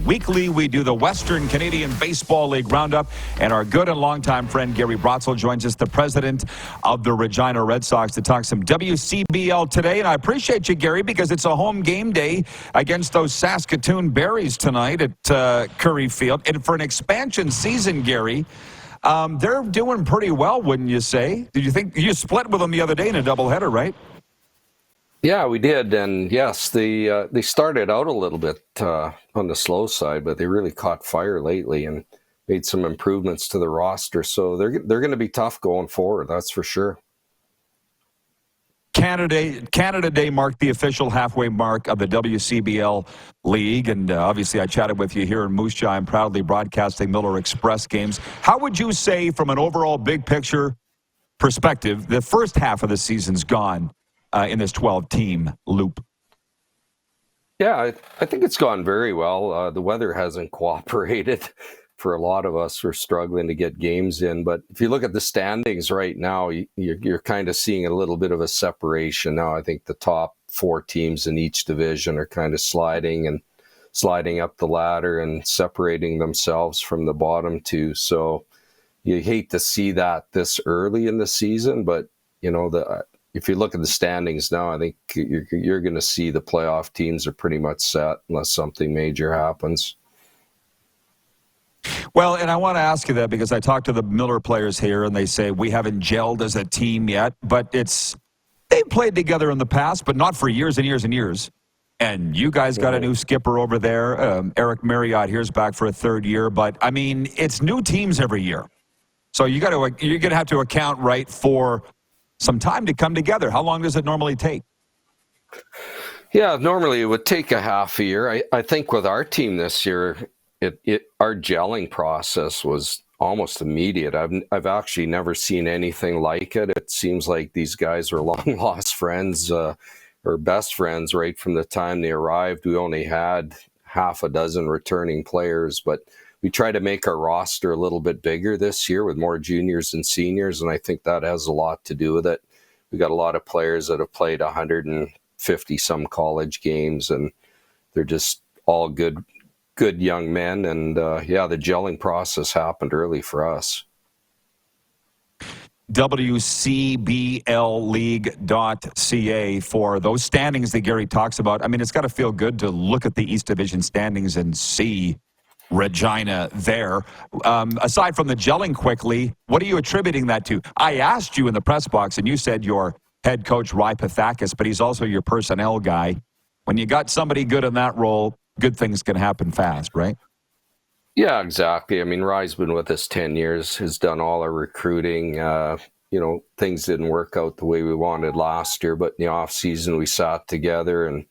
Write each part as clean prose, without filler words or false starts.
Weekly, we do the Western Canadian Baseball League Roundup, and our good and longtime friend Gary Brotzel joins us, the president of the Regina Red Sox, to talk some WCBL today. And I appreciate you, Gary, because it's a home game day against those Saskatoon Berries tonight at Curry Field. And for an expansion season, Gary, they're doing pretty well, wouldn't you say? Did you think you split with them the other day in a doubleheader, right? Yeah, we did, and yes, they started out a little bit on the slow side, but they really caught fire lately and made some improvements to the roster. So they're going to be tough going forward, that's for sure. Canada Day marked the official halfway mark of the WCBL League, and obviously I chatted with you here in Moose Jaw. I'm proudly broadcasting Miller Express games. How would you say, from an overall big picture perspective, the first half of the season's gone in this 12-team loop? Yeah, I think it's gone very well. The weather hasn't cooperated for a lot of us. We're struggling to get games in. But if you look at the standings right now, you're kind of seeing a little bit of a separation now. I think the top four teams in each division are kind of sliding up the ladder and separating themselves from the bottom two. So you hate to see that this early in the season, but you know, if you look at the standings now, I think you're going to see the playoff teams are pretty much set unless something major happens. Well, and I want to ask you that because I talked to the Miller players here, and they say we haven't gelled as a team yet, but they've played together in the past, but not for years and years and years. And you guys got a new skipper over there. Eric Marriott here's back for a third year, but I mean, it's new teams every year. So you're going to have to account right for some time to come together. How long does it normally take? Yeah, normally it would take a half a year. I think with our team this year, our gelling process was almost immediate. I've actually never seen anything like it. It seems like these guys are long lost friends or best friends right from the time they arrived. We only had half a dozen returning players, but we try to make our roster a little bit bigger this year with more juniors and seniors, and I think that has a lot to do with it. We got a lot of players that have played 150-some college games, and they're just all good young men. And, the gelling process happened early for us. WCBLleague.ca for those standings that Gary talks about. I mean, it's got to feel good to look at the East Division standings and see Regina there. Aside from the gelling quickly, what are you attributing that to? I asked you in the press box, and you said your head coach, Ry Pathakis, but he's also your personnel guy. When you got somebody good in that role, good things can happen fast, right? Yeah, exactly. I mean, Ry's been with us 10 years, has done all our recruiting. Things didn't work out the way we wanted last year, but in the off season we sat together and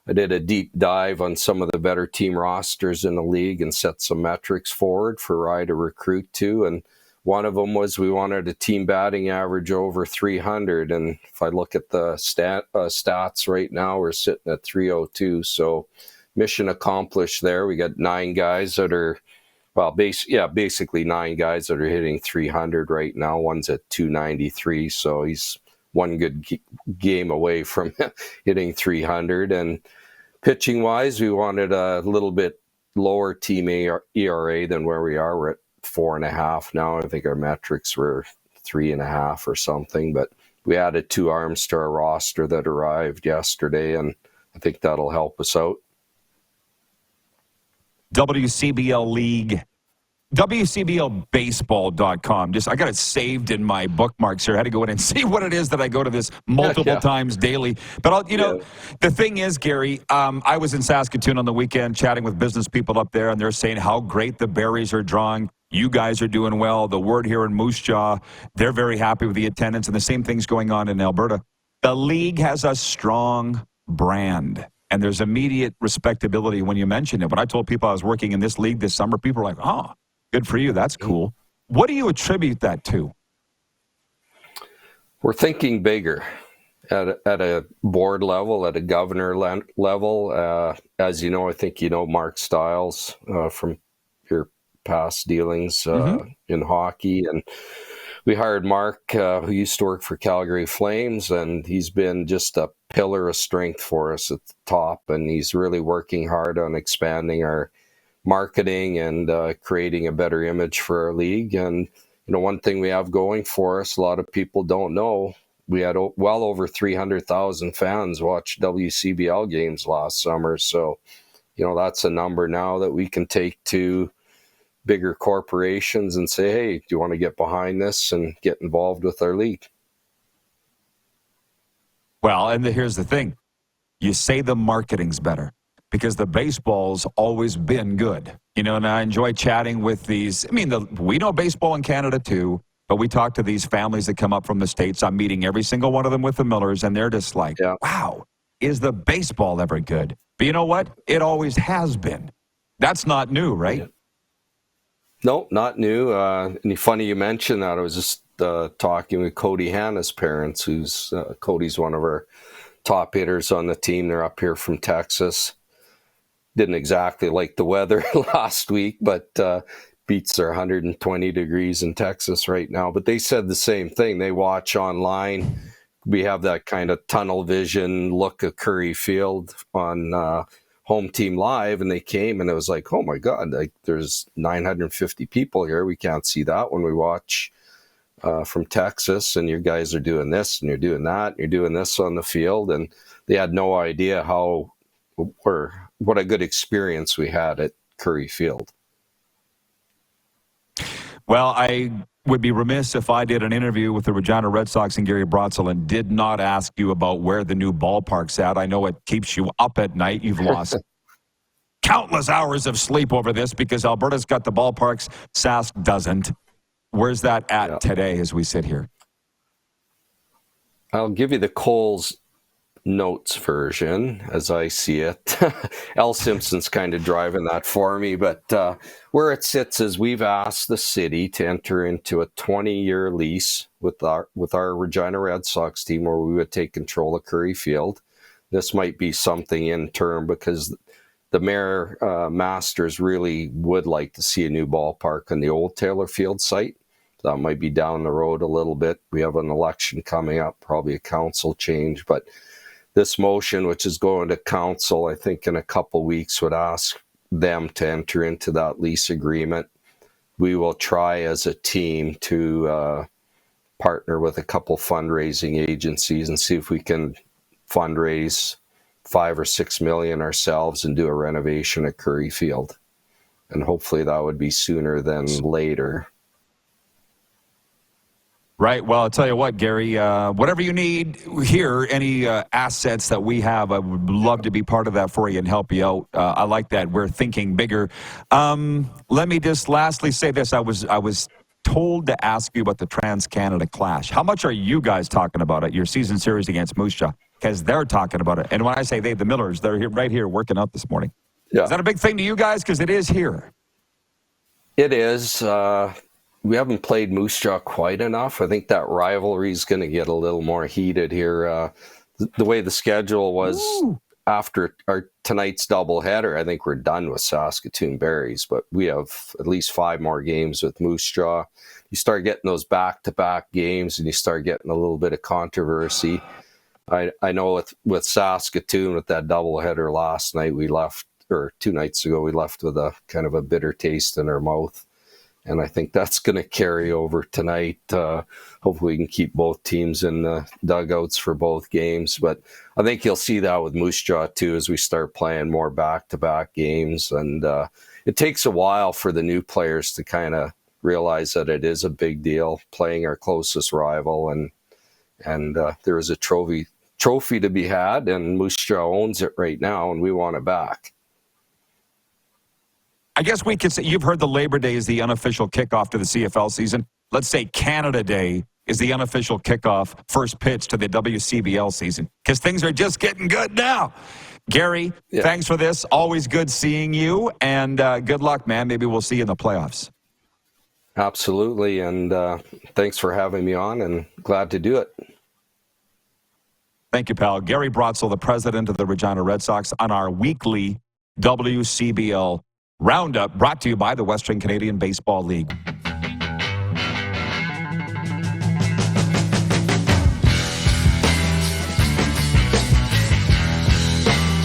I did a deep dive on some of the better team rosters in the league and set some metrics forward for Ry to recruit to. And one of them was we wanted a team batting average over 300. And if I look at the stats right now, we're sitting at 302. So mission accomplished there. We got 9 guys that are, basically 9 guys that are hitting 300 right now. One's at 293. So he's one good game away from hitting 300. And pitching wise, we wanted a little bit lower team ERA than where we are. We're at 4.5 now. I think our metrics were 3.5 or something, but we added 2 arms to our roster that arrived yesterday, and I think that'll help us out. WCBL League. WCBLBaseball.com. I got it saved in my bookmarks here. I had to go in and see what it is that I go to this multiple times daily. But, the thing is, Gary, I was in Saskatoon on the weekend chatting with business people up there, and they're saying how great the Berries are drawing. You guys are doing well. The word here in Moose Jaw, they're very happy with the attendance, and the same thing's going on in Alberta. The league has a strong brand. And there's immediate respectability when you mention it. When I told people I was working in this league this summer, people were like, oh, good for you. That's cool. What do you attribute that to? We're thinking bigger at a board level, at a governor level. As you know, I think you know Mark Stiles from your past dealings in hockey. And we hired Mark, who used to work for Calgary Flames, and he's been just a pillar of strength for us at the top. And he's really working hard on expanding our marketing and creating a better image for our league. And one thing we have going for us, a lot of people don't know, we had well over 300,000 fans watch WCBL games last summer. So, that's a number now that we can take to bigger corporations and say, hey, do you want to get behind this and get involved with our league? Well, and here's the thing. You say the marketing's better because the baseball's always been good. And I enjoy chatting with these. I mean, we know baseball in Canada too, but we talk to these families that come up from the States. I'm meeting every single one of them with the Millers, and they're just like, wow, is the baseball ever good? But you know what? It always has been. That's not new, right? Yeah. No, not new. And funny you mentioned that. I was just talking with Cody Hanna's parents, who's Cody's one of our top hitters on the team. They're up here from Texas. Didn't exactly like the weather last week, but beats are 120 degrees in Texas right now. But they said the same thing. They watch online. We have that kind of tunnel vision look of Curry Field on Home Team Live, and they came and it was like, oh my God, like there's 950 people here. We can't see that when we watch from Texas, and your guys are doing this and you're doing that, and you're doing this on the field. And they had no idea what a good experience we had at Curry Field. Well, I would be remiss if I did an interview with the Regina Red Sox and Gary Brotzel and did not ask you about where the new ballpark's at. I know it keeps you up at night. You've lost countless hours of sleep over this because Alberta's got the ballparks, Sask doesn't. Where's that at today as we sit here? I'll give you the Coles notes version as I see it. Al Simpson's kind of driving that for me, but where it sits is we've asked the city to enter into a 20-year lease with our Regina Red Sox team where we would take control of Curry Field. This might be something in term because the Mayor Masters really would like to see a new ballpark on the old Taylor Field site. That might be down the road a little bit. We have an election coming up, probably a council change, but this motion, which is going to council, I think in a couple weeks, would ask them to enter into that lease agreement. We will try as a team to partner with a couple fundraising agencies and see if we can fundraise $5 or $6 million ourselves and do a renovation at Curry Field. And hopefully that would be sooner than later. Right. Well, I'll tell you what, Gary, whatever you need here, any assets that we have, I would love to be part of that for you and help you out. I like that. We're thinking bigger. Let me just lastly say this. I was told to ask you about the Trans-Canada Clash. How much are you guys talking about it, your season series against Moose Jaw? Because they're talking about it. And when I say they, the Millers, they're here, right here working out this morning. Yeah. Is that a big thing to you guys? Because it is here. It is. We haven't played Moose Jaw quite enough. I think that rivalry is going to get a little more heated here. The way the schedule was after our tonight's doubleheader, I think we're done with Saskatoon Berries, but we have at least 5 more games with Moose Jaw. You start getting those back-to-back games, and you start getting a little bit of controversy. I know with Saskatoon, with that doubleheader last night, we left, or 2 nights ago, we left with a kind of a bitter taste in our mouth. And I think that's going to carry over tonight. Hopefully we can keep both teams in the dugouts for both games. But I think you'll see that with Moose Jaw, too, as we start playing more back-to-back games. And it takes a while for the new players to kind of realize that it is a big deal, playing our closest rival. And there is a trophy to be had, and Moose Jaw owns it right now, and we want it back. I guess we could say you've heard the Labor Day is the unofficial kickoff to the CFL season. Let's say Canada Day is the unofficial kickoff, first pitch to the WCBL season, because things are just getting good now. Gary, thanks for this. Always good seeing you, and good luck, man. Maybe we'll see you in the playoffs. Absolutely, and thanks for having me on, and glad to do it. Thank you, pal. Gary Brotzel, the president of the Regina Red Sox, on our weekly WCBL Roundup, brought to you by the Western Canadian Baseball League.